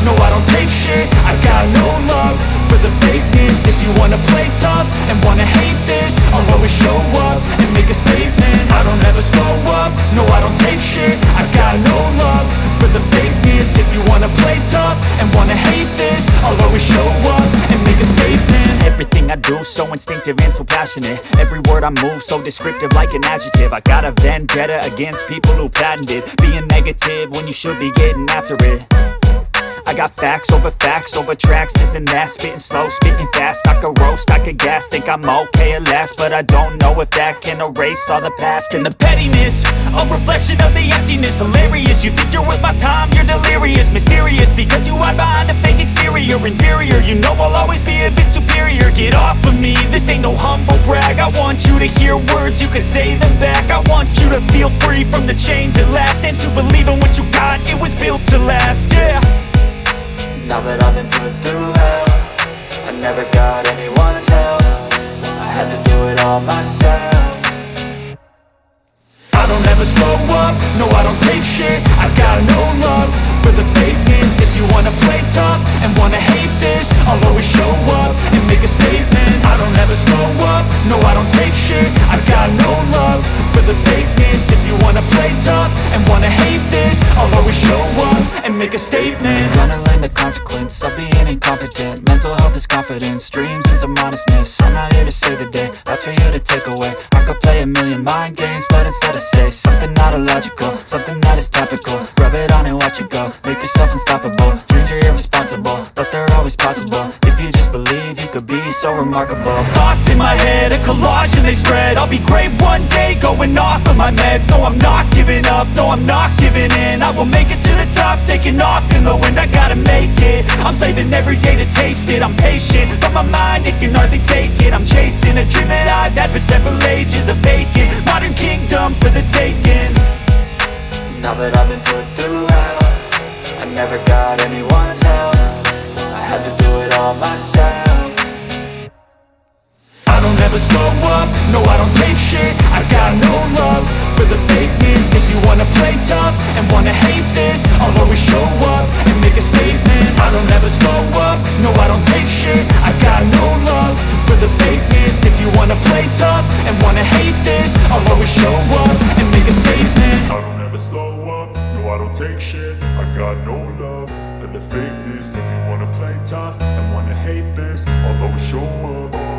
No, I don't take shit, I got no love for the fakeness. If you wanna play tough and wanna hate this, I'll always show up and make a statement. I don't ever slow up, no, I don't take shit, I got no love for the fakeness. If you wanna play tough and wanna hate this, I'll always show up and make a statement. Everything I do so instinctive and so passionate. Every word I move so descriptive like an adjective. I got a vendetta against people who patented being negative when you should be getting after it. I got facts over tracks, this and that. Spitting slow, spitting fast, I could roast, I could gas. Think I'm okay at last, but I don't know if that can erase all the past. And the pettiness, a reflection of the emptiness. Hilarious, you think you're worth my time, you're delirious. Mysterious, because you hide behind a fake exterior. Inferior, you know I'll always be a bit superior. Get off of me, this ain't no humble brag. I want you to hear words, you can say them back. I want you to feel free from the chains at last, and to believe in what you got, it was built to last, yeah. Now that I've been put through hell, I never got anyone's help, I had to do it all myself. I don't ever slow up, no I don't take shit, I got no love for the fakeness. If you wanna play tough and wanna hate this, I'll always show up and make a statement. I don't ever slow up, no I don't take shit, I got no love for the fakeness. If you wanna play tough and wanna hate this, I'll always show up and make a statement. Gonna learn the consequence of being incompetent. Mental health is confidence, dreams and some modestness. I'm not here to save the day, that's for you to take away. I could play a million mind games, but instead I say something not illogical, something that is topical. Rub it on and watch it go, make yourself unstoppable. Dreams are irresponsible, but they're always possible. If you just believe, you could be so remarkable. Thoughts in my head, a collage and they spread. I'll be great one day, going off of my meds. No, I'm not giving up, no, I'm not giving in. I will make it to the top, taking off in the wind. I gotta make it, I'm saving every day to taste it. I'm patient, but my mind, it can hardly take it. I'm chasing a dream that I've had for several ages. A vacant, modern kingdom for the taking. Now that I've been put through hell, I never got anyone's help, I had to do it all myself. I don't ever slow up, no I don't take shit, I got no love for the fakeness. If you wanna play tough and wanna hate this, I'll always show up and make a statement. I the fakeness. If you wanna play tough and wanna hate this, I'll always show up.